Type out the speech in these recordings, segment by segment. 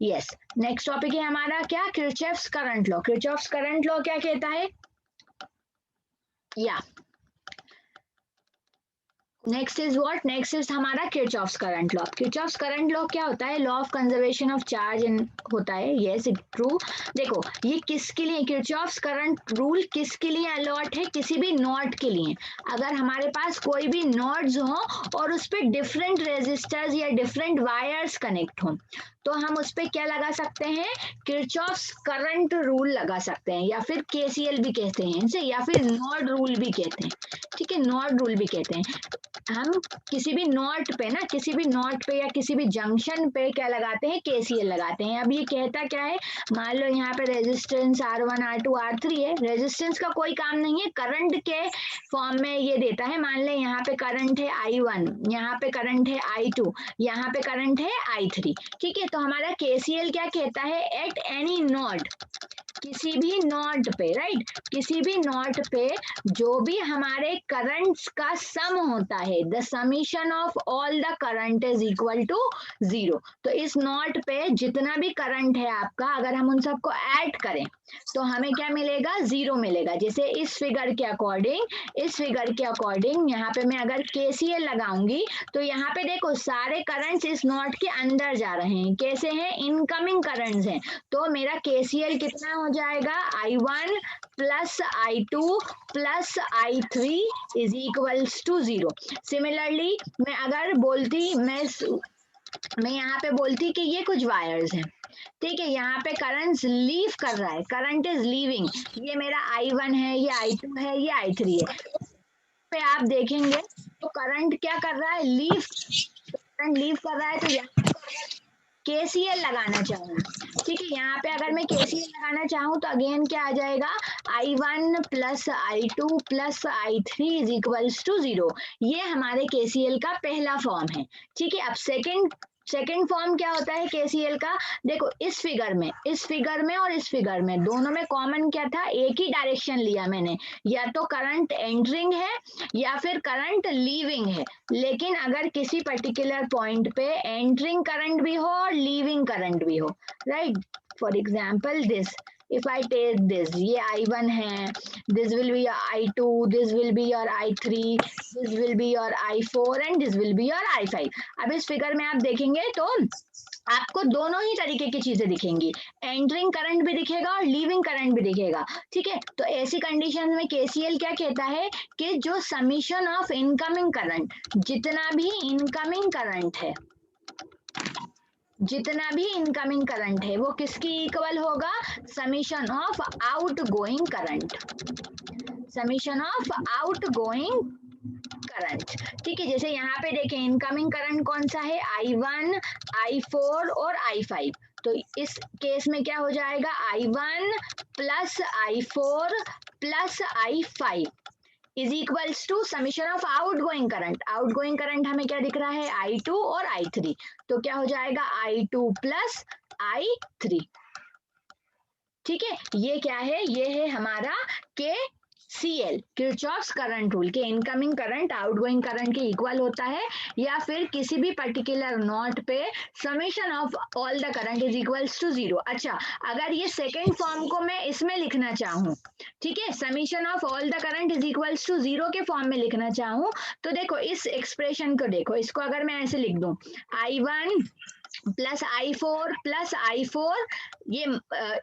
Yes, next topic है हमारा क्या, Kirchhoff's current law. Kirchhoff's current law क्या कहता है, या next is what, next is हमारा Kirchhoff's current law. Kirchhoff's current law क्या होता है, law of conservation of charge इन होता है, यस इट ट्रू। देखो ये किसके लिए, किरचॉफ्स करंट रूल किसके लिए अलॉट है, किसी भी नॉट के लिए। अगर हमारे पास कोई भी नॉट्स हो और उस पर डिफरेंट रेजिस्टर्स या डिफरेंट वायर्स कनेक्ट हो, तो हम उस पर क्या लगा सकते हैं, किरचॉफ्स करंट रूल लगा सकते हैं, या फिर केसीएल भी कहते हैं इसे, या फिर नॉड रूल भी कहते हैं। ठीक है, नॉड रूल भी कहते हैं। हम किसी भी नॉट पे ना, किसी भी नॉट पे या किसी भी जंक्शन पे क्या लगाते हैं, केसीएल लगाते हैं। अब ये कहता क्या है, मान लो यहाँ पे रेजिस्टेंस R1 R2 R3 है, रेजिस्टेंस का कोई काम नहीं है, करंट के फॉर्म में ये देता है। मान ले यहाँ पे करंट है I1, यहाँ पे करंट है I2, यहाँ पे करंट है I3। ठीक है, तो हमारा केसीएल क्या कहता है, एट एनी नोड, किसी भी नोड पे, राइट, किसी भी नोड पे जो भी हमारे करंट्स का सम होता है, the summation of all the current is equal to 0। तो इस नोड पे जितना भी करंट है आपका, अगर हम उन सबको ऐड करें तो हमें क्या मिलेगा, 0 मिलेगा। जैसे इस फिगर के अकॉर्डिंग, इस फिगर के अकॉर्डिंग यहाँ पे मैं अगर केसीएल लगाऊंगी तो यहाँ पे देखो सारे करंट्स इस नोड के अंदर जा रहे हैं, कैसे हैं, इनकमिंग करंट्स हैं। तो मेरा केसीएल कितना हो जाएगा, I1 plus I2 plus I3 is equals to 0। Similarly मैं अगर बोलती, मैं यहाँ पे बोलती कि ये कुछ वायर्स हैं, ठीक है, यहाँ पे करंट लीव कर रहा है, करंट इज लीविंग, ये मेरा I1 है, ये I2 है, ये I3 है। पे आप देखेंगे तो करंट क्या कर रहा है, लीव, करंट लीव कर रहा है। तो यहाँ केसीएल लगाना चाहूँ, ठीक है, यहाँ पे अगर मैं केसीएल लगाना चाहूँ तो अगेन क्या आ जाएगा, I1 plus I2 plus I3 is equals to 0। ये हमारे केसीएल का पहला फॉर्म है। ठीक है, अब सेकेंड फॉर्म क्या होता है केसीएल का, देखो इस फिगर में, इस फिगर में और इस फिगर में, दोनों में कॉमन क्या था, एक ही डायरेक्शन लिया मैंने, या तो करंट एंटरिंग है या फिर करंट लीविंग है। लेकिन अगर किसी पर्टिकुलर पॉइंट पे एंटरिंग करंट भी हो और लीविंग करंट भी हो, right, for example this, if I take this, ये I1 है, this will be your I2, this will be your I3, this will be your I4 and this will be your I5। अब इस figure में आप देखेंगे तो आपको दोनों ही तरीके की चीजें दिखेंगी, एंटरिंग करंट भी दिखेगा और लीविंग करंट भी दिखेगा। ठीक है, तो ऐसी कंडीशन में केसीएल क्या कहता है कि जो समीशन ऑफ इनकमिंग करंट, जितना भी इनकमिंग करंट है, जितना भी इनकमिंग करंट है वो किसकी इक्वल होगा, summation of outgoing current, summation of outgoing current. ठीक है, जैसे यहाँ पे देखें इनकमिंग करंट कौन सा है, I1, I4 और I5। तो इस केस में क्या हो जाएगा, I1 plus I4 plus I5 is equals to summation of outgoing current. Outgoing current हमें क्या दिख रहा है, I2 और I3। तो क्या हो जाएगा, I2 प्लस I3। ठीक है, ये क्या है, ये है हमारा KCL, किरचॉफ्स करंट रूल, के इनकमिंग करंट आउटगोइंग करंट के इक्वल होता है, या फिर किसी भी पर्टिकुलर नोड पे summation of all the current is equals to 0। अच्छा, अगर ये सेकेंड फॉर्म को मैं इसमें लिखना चाहूँ, ठीक है, summation of all the current is equals to 0 के फॉर्म में लिखना चाहूँ, तो देखो इस एक्सप्रेशन को देखो, इसको अगर मैं ऐसे लिख दूं, I1 प्लस I4, ये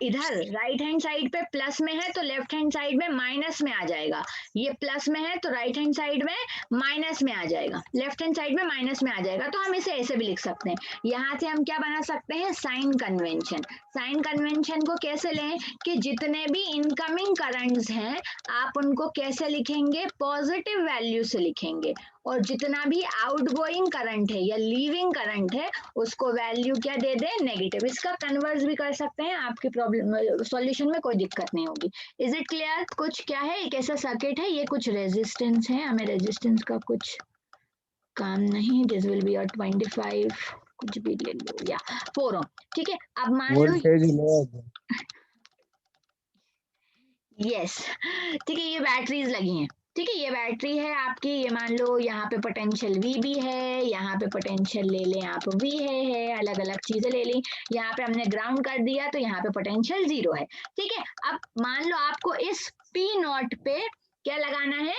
इधर राइट हैंड साइड पे प्लस में है तो लेफ्ट हैंड साइड में माइनस में आ जाएगा, ये प्लस में है तो राइट हैंड साइड में माइनस में आ जाएगा, लेफ्ट हैंड साइड में माइनस में आ जाएगा। तो हम इसे ऐसे भी लिख सकते हैं। यहाँ से हम क्या बना सकते हैं, साइन कन्वेंशन। साइन कन्वेंशन को कैसे लें कि जितने भी इनकमिंग करंट्स हैं आप उनको कैसे लिखेंगे, पॉजिटिव वैल्यू से लिखेंगे, और जितना भी आउटगोइंग करंट है या लीविंग करंट है उसको वैल्यू क्या दे दे, नेगेटिव। इसका कन्वर्स भी कर सकते हैं, आपकी प्रॉब्लम सॉल्यूशन में कोई दिक्कत नहीं होगी। इज इट क्लियर, कुछ क्या है, एक ऐसा सर्किट है, ये कुछ रेजिस्टेंस है, हमें रेजिस्टेंस का कुछ काम नहीं, दिस विल बी 25, कुछ भी ले लो, या 4 ओम। ठीक है, अब मान लो यस, ठीक है, ये बैटरीज लगी हैं, ठीक है, ये बैटरी है आपकी, ये मान लो यहाँ पे पोटेंशियल V भी है, यहाँ पे पोटेंशियल ले लें आप V है, अलग अलग चीजें ले ली, यहाँ पे हमने ग्राउंड कर दिया तो यहाँ पे पोटेंशियल 0 है। ठीक है, अब मान लो आपको इस P नॉट पे क्या लगाना है,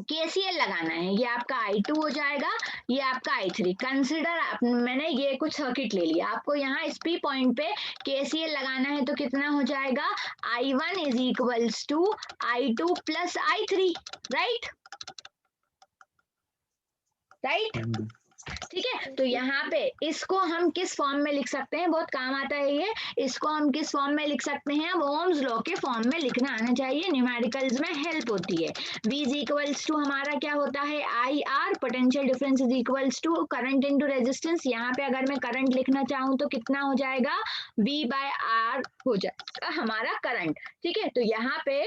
KCL लगाना है। ये आपका I2 हो जाएगा, ये आपका I3। कंसिडर मैंने ये कुछ सर्किट ले लिया, आपको यहाँ इस P पॉइंट पे KCL लगाना है तो कितना हो जाएगा, I1 is equals to I2 plus I3, right right. ठीक है, तो यहाँ पे इसको हम किस फॉर्म में लिख सकते हैं, बहुत काम आता है ये, इसको हम किस फॉर्म में लिख सकते हैं, अब ओम्स लॉ के फॉर्म में लिखना आना चाहिए, न्यूमेरिकल्स में हेल्प होती है। V इज इक्वल्स टू हमारा क्या होता है, IR, potential difference is equals to current into resistance. यहाँ पे अगर मैं करंट लिखना चाहूँ तो कितना हो जाएगा, V बाय R हो जाएगा हमारा करंट। ठीक है, तो यहाँ पे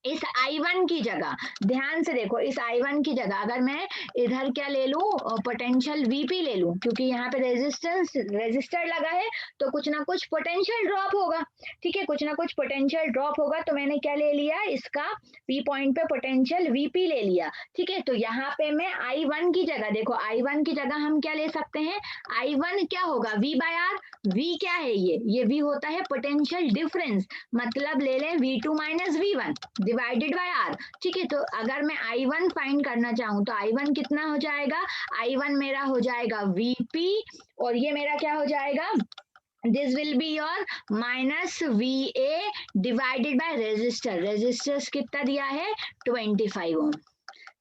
इस I1 की जगह, ध्यान से देखो, इस I1 की जगह अगर मैं इधर क्या ले लूं, पोटेंशियल VP ले लूं, क्योंकि यहाँ पे रेजिस्टर लगा है तो कुछ ना कुछ पोटेंशियल ड्रॉप होगा। ठीक है, कुछ ना कुछ पोटेंशियल ड्रॉप होगा, तो मैंने क्या ले लिया, इसका P पॉइंट पे पोटेंशियल VP ले लिया। ठीक है, तो यहाँ पे मैं I1 की जगह, देखो I1 की जगह हम क्या ले सकते हैं, I1 क्या होगा, V बाय R। V क्या है, ये V होता है पोटेंशियल डिफरेंस, मतलब ले लें V2 minus V1 divided by R। ठीक है, तो अगर मैं I1 फाइंड करना चाहूँ तो I1 कितना हो जाएगा, I1 मेरा हो जाएगा VP, और ये मेरा क्या हो जाएगा, this will be your minus VA divided by resistor. Resistors कितना दिया है, 25 ओम।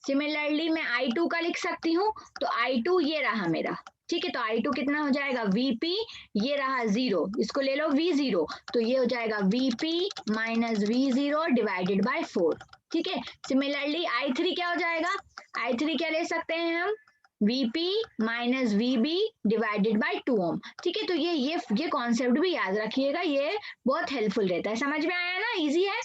सिमिलरली मैं I2 का लिख सकती हूँ, तो I2 ये रहा मेरा। ठीक है, तो I2 कितना हो जाएगा, VP, ये रहा 0, इसको ले लो V0, तो ये हो जाएगा VP minus V0 divided by 4। ठीक है, सिमिलरली I3 क्या हो जाएगा, I3 क्या ले सकते हैं हम, VP minus VB divided by 2 ओम। ठीक है, तो ये कॉन्सेप्ट भी याद रखिएगा, ये बहुत हेल्पफुल रहता है। समझ में आया ना, इजी है।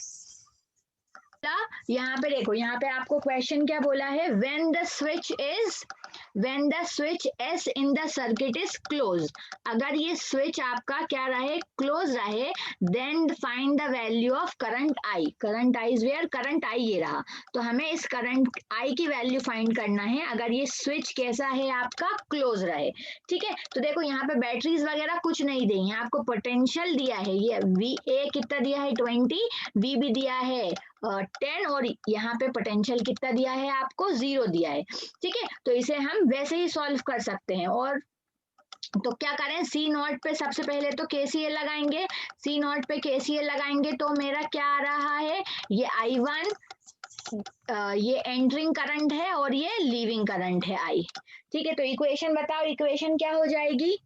यहाँ पे देखो, यहाँ पे आपको क्वेश्चन क्या बोला है, when the switch S in the circuit is closed, अगर ये स्विच आपका क्या रहे, क्लोज रहे, then find the value of current I। Current I is where, current I ये रहा, तो हमें इस करंट I की वैल्यू फाइंड करना है अगर ये स्विच कैसा है आपका, क्लोज रहे। ठीक है, तो देखो यहाँ पे बैटरीज वगैरह कुछ नहीं दी है, आपको पोटेंशियल दिया है, ये VA कितना दिया है 20, VB दिया है 10, और यहाँ पे पोटेंशियल कितना दिया है आपको, 0 दिया है। ठीक है, तो इसे हम वैसे ही सॉल्व कर सकते हैं। और तो क्या करें, C नॉट पे सबसे पहले तो KCL लगाएंगे, C नॉट पे KCL लगाएंगे तो मेरा क्या आ रहा है, ये I1, ये एंटरिंग करंट है और ये लीविंग करंट है I। ठीक है, तो इक्वेशन बताओ, इक्वेशन क्या हो जाएगी,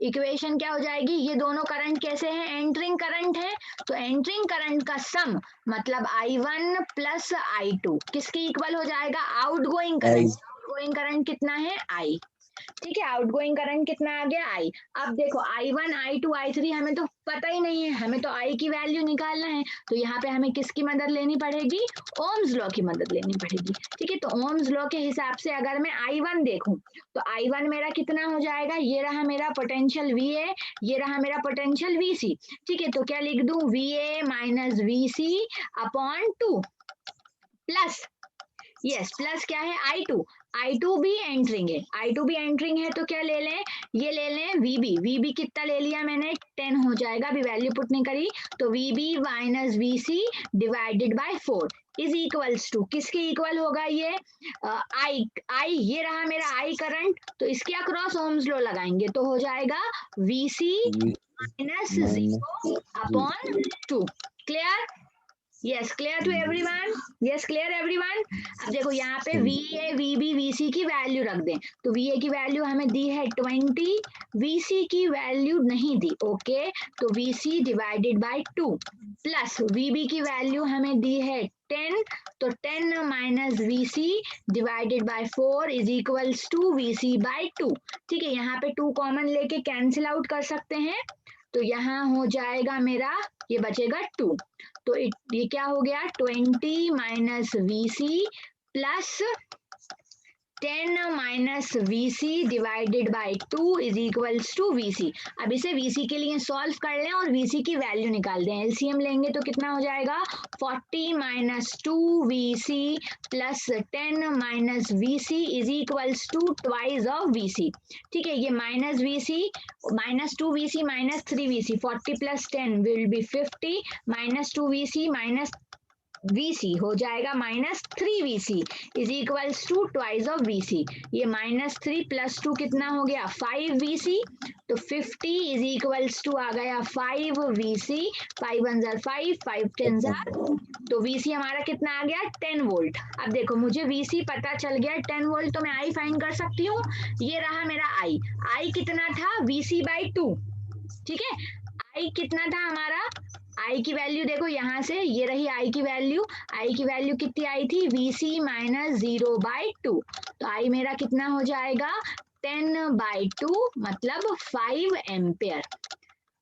इक्वेशन क्या हो जाएगी, ये दोनों करंट कैसे हैं, एंटरिंग करंट है, तो एंटरिंग करंट का सम मतलब I1 प्लस I2 किसके इक्वल हो जाएगा, आउटगोइंग करंट। आउटगोइंग करंट कितना है, I। ठीक है, आउटगोइंग करंट कितना आ गया, I। अब देखो I1 I2 I3 हमें तो पता ही नहीं है, हमें तो I की वैल्यू निकालना है, तो यहाँ पे हमें किसकी मदद लेनी पड़ेगी, ओम्स लॉ की मदद लेनी पड़ेगी। ठीक है, तो ओम्स लॉ के हिसाब से अगर मैं I1 देखूं तो I1 मेरा कितना हो जाएगा, ये रहा मेरा पोटेंशियल VA, ये रहा मेरा पोटेंशियल VC। ठीक है, तो क्या लिख दूं, VA minus VC upon 2 plus, yes plus क्या है, I2 भी एंटरिंग है, I2 भी एंटरिंग है, तो क्या ले लें, ये ले लें VB कितना ले लिया मैंने, 10 हो जाएगा, अभी वैल्यू पुट नहीं करी, तो VB minus VC divided by 4 is equals to, किसके इक्वल होगा ये, I ये रहा मेरा I करंट, तो इसके अक्रॉस ओम्स लॉ लगाएंगे तो हो जाएगा VC minus 0 upon 2। Clear, yes clear to everyone, yes clear everyone. अब देखो यहाँ पे VA VB VC की वैल्यू रख दें, तो VA की वैल्यू हमें दी है 20, VC की वैल्यू नहीं दी, ओके, तो VC divided by 2 plus VB की वैल्यू हमें दी है 10, तो 10 minus VC divided by 4 is equals to VC by 2। ठीक है, यहाँ पे 2 कॉमन लेके कैंसिल आउट कर सकते हैं, तो यहाँ हो जाएगा मेरा, ये बचेगा 2, तो ये क्या हो गया, 20 minus VC plus 10 minus VC divided by 2 is equals to VC। अब इसे VC के लिए सॉल्व कर लें और VC की वैल्यू निकाल दें। LCM लेंगे तो कितना हो जाएगा 40 minus 2VC plus 10 minus VC is equals to twice of VC। ठीक है, ये minus VC minus 2VC minus 3VC 40 plus 10 will be 50 minus 2VC minus VC हो जाएगा minus 3VC is equals to twice of VC। ये minus 3 plus 2 कितना हो गया 5VC, तो 50 इज इक्वल्स टू आ गया 5VC। 5 1 जार 5 5 10 जार, तो VC हमारा कितना आ गया 10 वोल्ट। अब देखो मुझे VC पता चल गया 10 वोल्ट, तो मैं I फाइंड कर सकती हूँ। ये रहा मेरा I कितना था VC बाई 2। ठीक है, I कितना था हमारा, आई की वैल्यू देखो यहाँ से, ये रही आई की वैल्यू। आई की वैल्यू कितनी आई थी VC माइनस 0/2, तो आई मेरा कितना हो जाएगा 10/2 मतलब 5 एम्पेयर।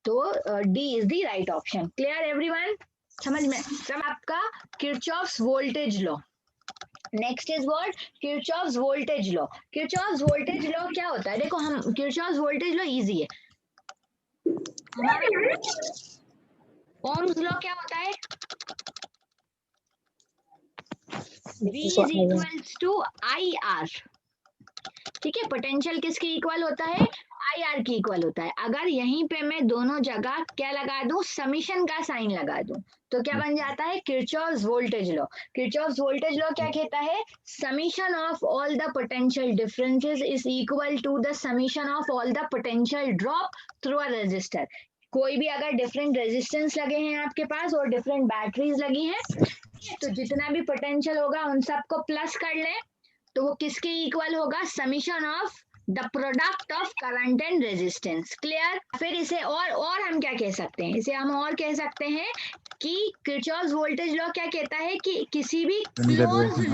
तो D is the right option. Clear everyone, समझ में सब आपका Kirchhoff's voltage law. Next is what Kirchhoff's voltage law. Kirchhoff's voltage law क्या होता है, देखो हम किरचॉफ्स वोल्टेज लॉ इजी है। हमारा ओम्स लॉ क्या होता है, V is equals to IR। ठीक है, पोटेंशियल किसके इक्वल होता है IR की इक्वल होता है। अगर यहीं पे मैं दोनों जगह क्या लगा दूं समीशन का साइन लगा दूं तो क्या बन जाता है Kirchhoff's voltage law. Kirchhoff's voltage law क्या कहता है summation of all the potential differences is equal to the summation of all the potential drop through a resistor. कोई भी अगर डिफरेंट रेजिस्टेंस लगे हैं आपके पास और डिफरेंट बैटरीज लगी हैं, तो जितना भी पोटेंशियल होगा उन सबको प्लस कर लें, तो वो किसके इक्वल होगा summation of the product of current and resistance. Clear. फिर इसे और हम क्या कह सकते हैं, इसे हम और कह सकते हैं कि किरचॉफ्स वोल्टेज लॉ क्या कहता है कि किसी भी क्लोज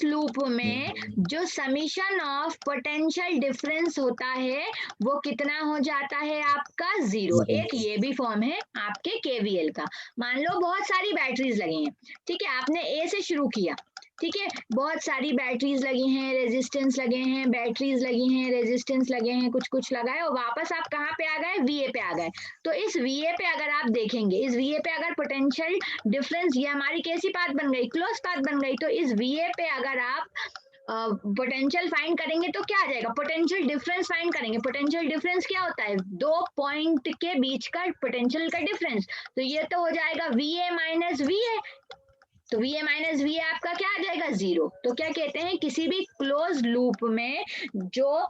लूप में जो समीशन ऑफ पोटेंशियल डिफरेंस होता है वो कितना हो जाता है आपका 0। एक ये भी फॉर्म है आपके KVL का। मान लो बहुत सारी बैटरीज लगी हैं, ठीक है, आपने A से शुरू किया, ठीक है, बहुत सारी बैटरीज लगी हैं, रेजिस्टेंस लगे हैं, बैटरीज लगी हैं, रेजिस्टेंस लगे हैं, कुछ कुछ लगा है, और वापस आप कहाँ पे आ गए VA पे आ गए। तो इस VA पे अगर आप देखेंगे, इस VA पे अगर पोटेंशियल डिफरेंस, ये हमारी कैसी पाथ बन गई क्लोज पाथ बन गई, तो इस VA पे अगर आप पोटेंशियल फाइंड करेंगे तो क्या आ जाएगा पोटेंशियल डिफरेंस फाइंड करेंगे। पोटेंशियल डिफरेंस क्या होता है दो पॉइंट के बीच का पोटेंशियल का डिफरेंस, तो ये तो हो जाएगा VA माइनस VA, तो VA माइनस VA आपका क्या आ जाएगा 0। तो क्या कहते हैं किसी भी क्लोज लूप में जो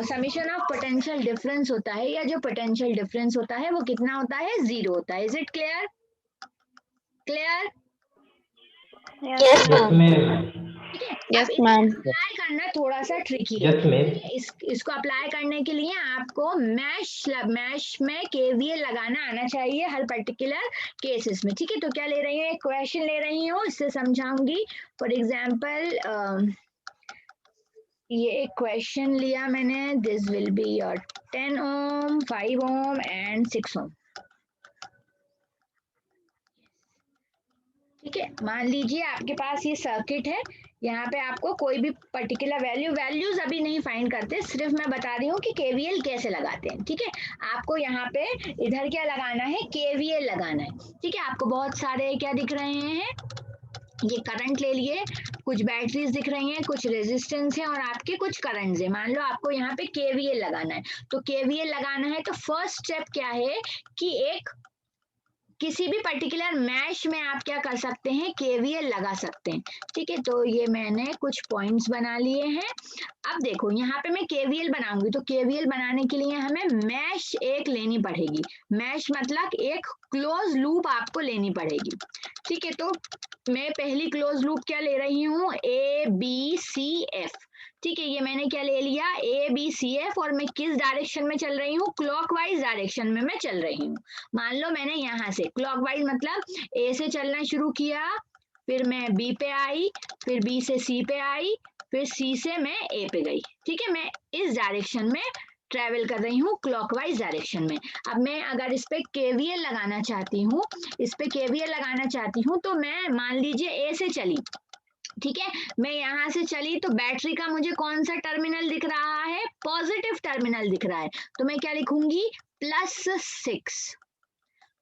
समीशन ऑफ पोटेंशियल डिफरेंस होता है या जो पोटेंशियल डिफरेंस होता है वो कितना होता है 0 होता है। Is it clear? Clear? Yes, ma'am. ठीक है, Yes, अब ma'am. अप्लाई करना थोड़ा सा ट्रिकी है। Yes, ma'am. इसको अप्लाई करने के लिए आपको मैश में KVL लगाना आना चाहिए हर पर्टिकुलर केसेस में। ठीक है, तो क्या ले रही हूँ एक क्वेश्चन ले रही हूँ, इससे समझाऊंगी। फॉर एग्जाम्पल ये एक क्वेश्चन लिया मैंने, this will be your 10 ohm 5 ohm and 6 ohm. ठीक है, मान लीजिए आपके पास ये सर्किट है, यहाँ पे आपको कोई भी पर्टिकुलर वैल्यूज अभी नहीं फाइंड करते, सिर्फ मैं बता रही हूँ कि KVL कैसे लगाते हैं। ठीक है, आपको यहाँ पे इधर क्या लगाना है KVL लगाना है। ठीक है, आपको बहुत सारे क्या दिख रहे हैं, ये करंट ले लिए, कुछ बैटरीज दिख रही हैं, कुछ रेजिस्टेंस है और आपके कुछ करंट्स है। मान लो आपको यहाँ पे KVL लगाना है, तो KVL लगाना है तो फर्स्ट स्टेप क्या है कि एक किसी भी पर्टिकुलर मैश में आप क्या कर सकते हैं KVL लगा सकते हैं। ठीक है, तो ये मैंने कुछ पॉइंट्स बना लिए हैं। अब देखो यहाँ पे मैं KVL बनाऊंगी, तो KVL बनाने के लिए हमें मैश एक लेनी पड़ेगी। मैश मतलब एक क्लोज लूप आपको लेनी पड़ेगी। ठीक है, तो मैं पहली क्लोज लूप क्या ले रही हूँ ABCF। ठीक है, ये मैंने क्या ले लिया ABCF, और मैं किस डायरेक्शन में चल रही हूँ क्लॉकवाइज डायरेक्शन में मैं चल रही हूँ। मान लो मैंने यहाँ से क्लॉकवाइज मतलब A से चलना शुरू किया, फिर मैं B पे आई, फिर B से C पे आई, फिर C से मैं A पे गई। ठीक है, मैं इस डायरेक्शन में ट्रेवल कर रही हूँ क्लॉकवाइज डायरेक्शन में। अब मैं अगर इस पे KVL लगाना चाहती हूँ, तो मैं मान लीजिए A से चली, ठीक है, मैं यहाँ से चली तो बैटरी का मुझे कौन सा टर्मिनल दिख रहा है, पॉजिटिव टर्मिनल दिख रहा है, तो मैं क्या लिखूंगी, +6।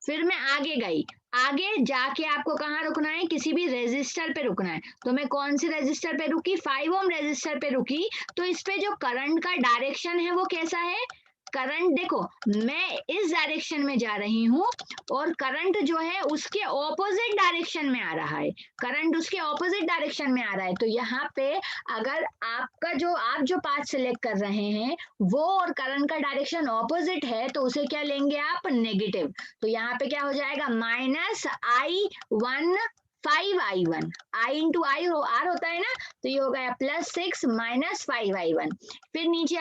फिर मैं आगे गई, आगे जाके आपको कहाँ रुकना है, किसी भी रेजिस्टर पे रुकना है, तो मैं कौन सी रेजिस्टर पे रुकी, 5 ओम रेजिस्टर पे रुकी। तो इस पे जो करंट का डायरेक्शन है वो कैसा है, करंट देखो मैं इस डायरेक्शन में जा रही हूँ और करंट जो है उसके ऑपोजिट डायरेक्शन में आ रहा है, करंट उसके ऑपोजिट डायरेक्शन में आ रहा है। तो यहाँ पे अगर आपका जो आप जो पाथ सिलेक्ट कर रहे हैं वो और करंट का डायरेक्शन ऑपोजिट है तो उसे क्या लेंगे आप, नेगेटिव। तो यहाँ पे क्या हो जाएगा, -I1 5I1, I into I R होता है ना, तो ये हो गया +6 -5I1। फिर नीचे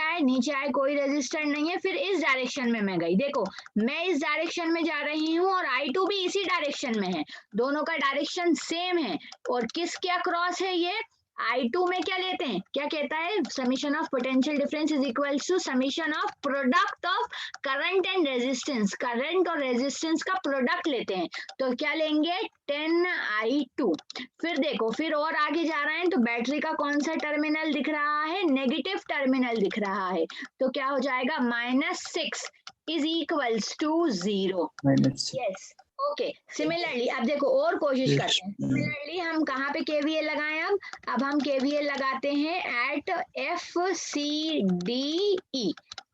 आए कोई रेजिस्टर नहीं है, फिर इस डायरेक्शन में मैं गई, देखो मैं इस डायरेक्शन में जा रही हूँ और I2 भी इसी डायरेक्शन में है, दोनों का डायरेक्शन सेम है। और किसके अक्रॉस है ये, I2 में क्या लेते हैं, क्या कहता है, summation of potential difference is equals to summation of product of current and resistance, current और रेजिस्टेंस का प्रोडक्ट लेते हैं, तो क्या लेंगे 10I2। फिर देखो फिर और आगे जा रहे हैं तो बैटरी का कौन सा टर्मिनल दिख रहा है, नेगेटिव टर्मिनल दिख रहा है, तो क्या हो जाएगा, -6 is equals to 0। Yes, okay. Similarly अब देखो और कोशिश करते हैं, सिमिलरली हम कहाँ पे केवीएल लगाएं, अब हम केवीएल लगाते हैं एट FCDE,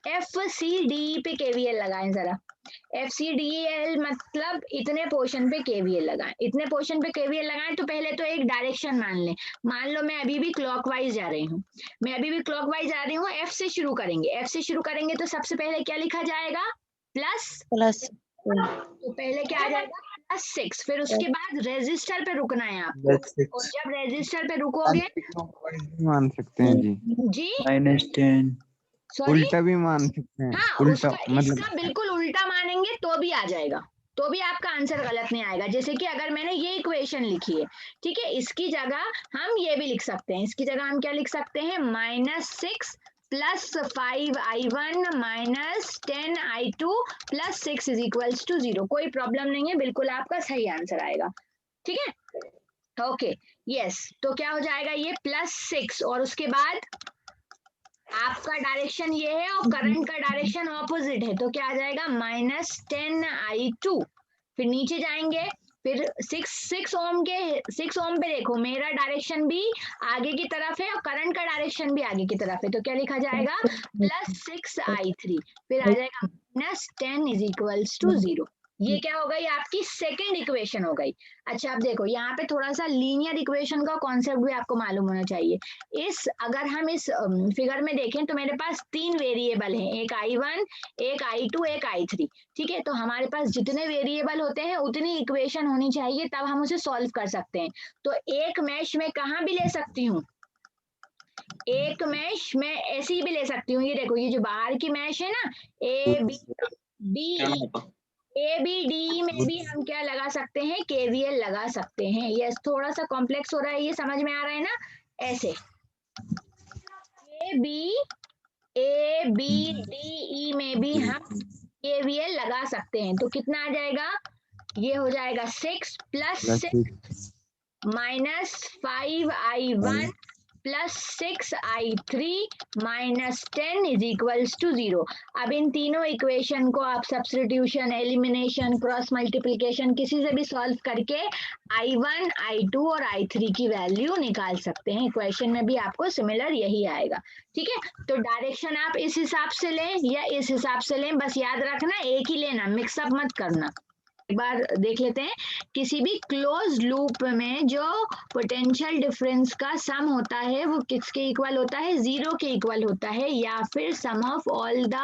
FCDE पे केवीएल लगाएं जरा, FCDEL मतलब इतने पोर्शन पे केवीएल लगाएं, इतने पोर्शन पे केवीएल लगाएं। तो पहले तो एक डायरेक्शन मान लें, मान लो मैं अभी भी क्लॉकवाइज जा रही हूँ, मैं अभी भी क्लॉकवाइज जा रही हूँ, F से शुरू करेंगे, F से शुरू करेंगे तो सबसे पहले क्या लिखा जाएगा, प्लस, तो पहले क्या आ जाएगा, +6। फिर उसके बाद रेजिस्टर पे रुकना है आपको, और जब रेजिस्टर पे रुकोगे मान सकते हैं जी, जी -10 सॉरी, उल्टा भी मान सकते हैं, हाँ उल्टा उसका मतलब इसका बिल्कुल उल्टा मानेंगे तो भी आ जाएगा, तो भी आपका आंसर गलत नहीं आएगा। जैसे कि अगर मैंने ये इक्वेशन लिखी है, ठीक है, इसकी जगह हम ये भी लिख सकते हैं, इसकी जगह हम क्या लिख सकते हैं, -6 +5I1 -10I2 +6 is equals to 0। कोई प्रॉब्लम नहीं है, बिल्कुल आपका सही आंसर आएगा, ठीक है, ओके। यस, तो क्या हो जाएगा ये +6 और उसके बाद आपका डायरेक्शन ये है और करंट का डायरेक्शन ऑपोजिट है, तो क्या आ जाएगा, -10I2। फिर नीचे जाएंगे, फिर 6 ओम पे देखो मेरा डायरेक्शन भी आगे की तरफ है और करंट का डायरेक्शन भी आगे की तरफ है, तो क्या लिखा जाएगा, +6I3। फिर आ जाएगा -10 इज इक्वल्स टू 0। ये क्या हो गई, आपकी सेकंड इक्वेशन हो गई। अच्छा अब देखो यहाँ पे थोड़ा सा लीनियर इक्वेशन का कॉन्सेप्ट भी आपको मालूम होना चाहिए। अगर हम इस फिगर में देखें तो मेरे पास 3 वेरिएबल हैं, एक I1, एक I2, एक I3, ठीक है, तो हमारे पास जितने वेरिएबल होते हैं उतनी इक्वेशन होनी चाहिए, तब हम उसे सॉल्व कर सकते हैं। तो एक मैश में कहाँ भी ले सकती हूँ, एक मैश में ऐसी भी ले सकती हूँ, ये देखो ये जो बाहर की मैश है ना, ABD में भी हम क्या लगा सकते हैं, KVL लगा सकते हैं। यस, थोड़ा सा कॉम्प्लेक्स हो रहा है, ये समझ में आ रहा है ना, ऐसे ABDE में भी हम KVL लगा सकते हैं। तो कितना आ जाएगा, ये हो जाएगा 6 + 6 -5I1 +6I3 -10 is equals to 0। अब इन तीनों इक्वेशन को आप सब्स्टिट्यूशन, एलिमिनेशन, क्रॉस मल्टीप्लिकेशन किसी से भी सॉल्व करके I1, I2 और I3 की वैल्यू निकाल सकते हैं। इक्वेशन में भी आपको सिमिलर यही आएगा, ठीक है। तो डायरेक्शन आप इस हिसाब से लें या इस हिसाब से लें, बस याद रखना एक ही लेना, मिक्सअप मत करना। एक बार देख लेते हैं, किसी भी क्लोज लूप में जो पोटेंशियल डिफरेंस का सम होता है वो किसके इक्वल होता है, 0 के इक्वल होता है, या फिर sum of all the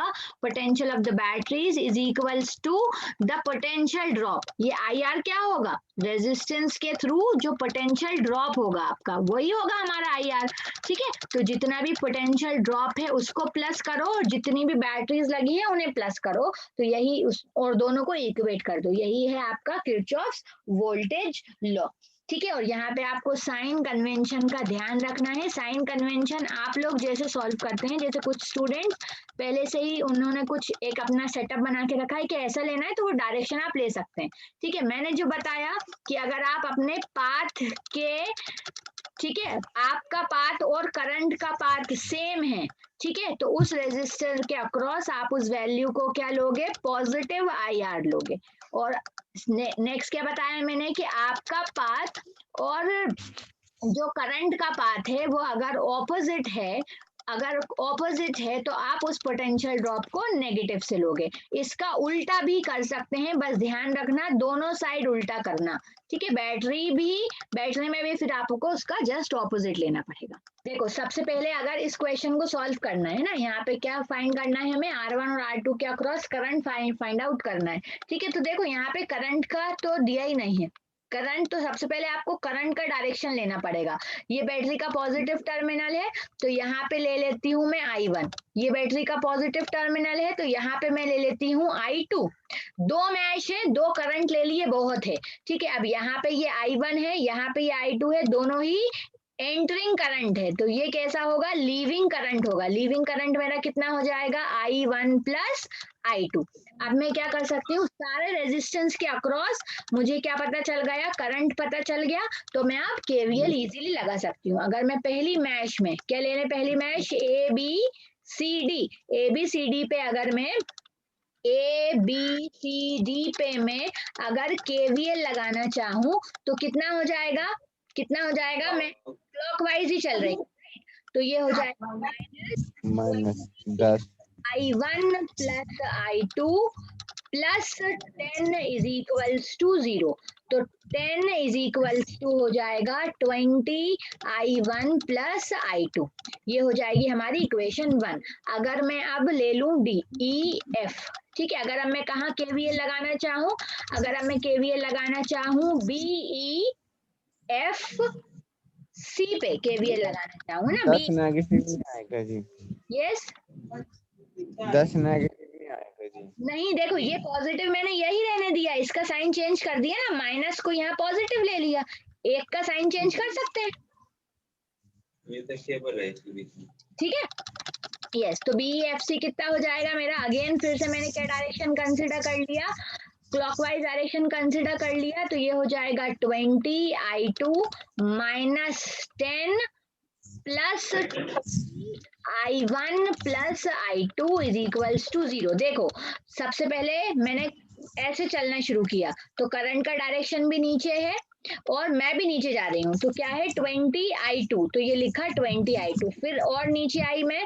potential of the batteries is equals to the potential drop. ये IR क्या होगा, रेजिस्टेंस के थ्रू जो पोटेंशियल ड्रॉप होगा आपका वही होगा हमारा IR, ठीक है। तो जितना भी पोटेंशियल ड्रॉप है उसको प्लस करो और जितनी भी बैटरीज लगी है उन्हें प्लस करो, तो यही और दोनों को इक्वेट कर दो, यही है आपका किरचॉफ्स वोल्टेज लॉ, ठीक है। और यहाँ पे आपको साइन कन्वेंशन का ध्यान रखना है। साइन कन्वेंशन आप लोग जैसे सॉल्व करते हैं, जैसे कुछ स्टूडेंट्स पहले से ही उन्होंने कुछ एक अपना सेटअप बना के रखा है कि ऐसा लेना है, तो वो डायरेक्शन आप ले सकते हैं, ठीक है। मैंने जो बताया कि अगर आप अपने पाथ के ठीक है, आपका पाथ और करंट का पाथ सेम है, ठीक है, तो उस रेजिस्टर के अक्रॉस आप उस वैल्यू को क्या लोगे, पॉजिटिव IR लोगे। और नेक्स्ट क्या बताया मैंने कि आपका पाथ और जो करंट का पाथ है वो अगर ऑपोजिट है तो आप उस पोटेंशियल ड्रॉप को नेगेटिव से लोगे। इसका उल्टा भी कर सकते हैं, बस ध्यान रखना दोनों साइड उल्टा करना, ठीक है। बैटरी में भी फिर आपको उसका जस्ट ऑपोजिट लेना पड़ेगा। देखो सबसे पहले अगर इस क्वेश्चन को सॉल्व करना है ना, यहाँ पे क्या फाइंड करना है हमें, R1 और R2 के अक्रॉस करंट फाइंड आउट करना है, ठीक है। तो देखो यहाँ पे करंट का तो दिया ही नहीं है करंट, तो सबसे पहले आपको करंट का डायरेक्शन लेना पड़ेगा। ये बैटरी का पॉजिटिव टर्मिनल है तो यहाँ पे ले लेती हूँ मैं I1, ये बैटरी का पॉजिटिव टर्मिनल है तो यहाँ पे मैं ले लेती हूँ I2। दो मैश है, दो करंट ले लिए बहुत है, ठीक है। अब यहाँ पे ये I1 है, यहाँ पे ये I2 है, दोनों ही एंटरिंग करंट है, तो ये कैसा होगा, लीविंग करंट होगा। लीविंग करंट मेरा कितना हो जाएगा, I1 प्लस I2। अब मैं क्या कर सकती हूँ, सारे रेजिस्टेंस के अक्रॉस मुझे क्या पता चल गया, करंट पता चल गया, तो मैं अब KVL इजीली लगा सकती हूँ। अगर मैं पहली मैश में क्या लेने, पहली मैश ABCD पे अगर मैं ABCD पे मैं अगर KVL लगाना चाहूँ तो कितना हो जाएगा, मैं क्लॉकवाइज ही चल रही हूँ, तो ये हो जाएगा -10 I1 plus I2 plus 10 is equals to 0, तो 10 इज इक्वल्स टू हो जाएगा 20 I1 प्लस I2। ये हो जाएगी हमारी इक्वेशन 1। अगर मैं अब ले लूं DEF, ठीक है, अगर अब मैं कहाँ KVL लगाना चाहूँ, अगर अब मैं KVL लगाना चाहूँ BEF C पे KVL लगाना चाहूँ ना, 10 नेगेटिव नहीं आएगा जी, यस 10 नेगेटिव नहीं आएगा जी। नहीं, देखो ये पॉजिटिव मैंने यही रहने दिया, इसका साइन चेंज कर दिया ना, माइनस को यहाँ पॉजिटिव ले लिया, एक का साइन चेंज कर सकते हैं, ये तो केबल है इसके बीच में। ठीक है। यस, तो BEFC कितना हो जाएगा मेरा, अगेन फिर से मैंने क्या डायरेक्शन कंसिडर कर लिया, क्लॉकवाइज डायरेक्शन कंसिडर कर लिया, तो ये हो जाएगा 20 I2 minus 10 plus I1 plus I2 is equals to 0। देखो सबसे पहले मैंने ऐसे चलना शुरू किया तो करंट का डायरेक्शन भी नीचे है और मैं भी नीचे जा रही हूँ, तो क्या है 20 I2, तो ये लिखा 20 I2, फिर और नीचे आई मैं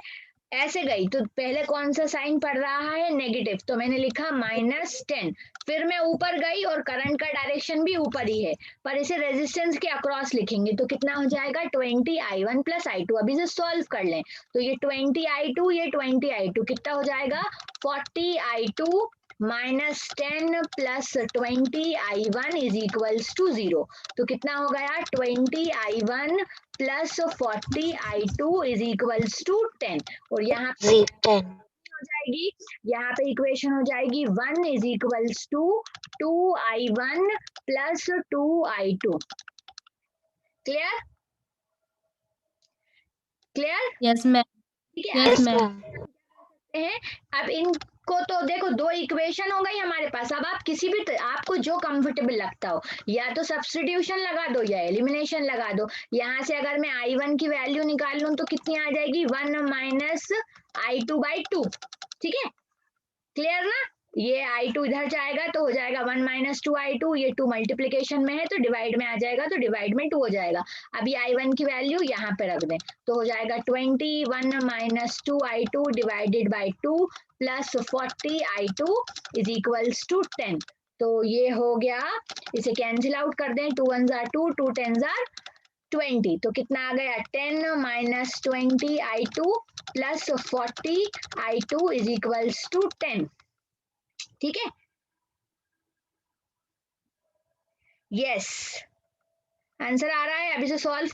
ऐसे गई तो पहले कौन सा साइन पड़ रहा है, नेगेटिव, तो मैंने लिखा -10, फिर मैं ऊपर गई और करंट का डायरेक्शन भी ऊपर ही है, पर इसे रेजिस्टेंस के अक्रॉस लिखेंगे तो कितना हो जाएगा 20 I1 प्लस I2। अभी से सॉल्व कर लें तो ये 20 I2, ये 20 I2 कितना हो जाएगा 40 I2 minus 10 plus 20 I1 is equals to 0, तो कितना हो गया 20 I1 plus 40 I2 is equals to 10, और यहाँ पे 10 हो जाएगी, यहाँ पे इक्वेशन हो जाएगी 1 is equals to 2 I1 plus 2 I2। Clear clear, yes ma'am, ठीक है। यस अब मैम, हैं, अब इनको तो देखो दो इक्वेशन हो गई हमारे पास, अब आप किसी भी आपको जो कंफर्टेबल लगता हो, या तो सब्स्टिट्यूशन लगा दो या एलिमिनेशन लगा दो। यहाँ से अगर मैं I1 की वैल्यू निकाल लूं तो कितनी आ जाएगी 1 माइनस I2/2, ठीक है, क्लियर ना। ये I2 इधर जाएगा तो हो जाएगा 1 माइनस 2I2, ये 2 मल्टीप्लीकेशन में है तो डिवाइड में आ जाएगा तो डिवाइड में 2 हो जाएगा। अभी I1 की वैल्यू यहाँ पे रख दें तो हो जाएगा 21 minus 2I2 divided by 2 plus 40 I2 is equals to 10, तो ये हो गया, इसे कैंसिल आउट कर दें, 2 1 जार 2, 2 10 जार 20, तो कितना आ गया 10 minus 20 I2 plus 40 I2 is equals to 10, ठीक है। यस, आंसर आ रहा है, अभी से सॉल्व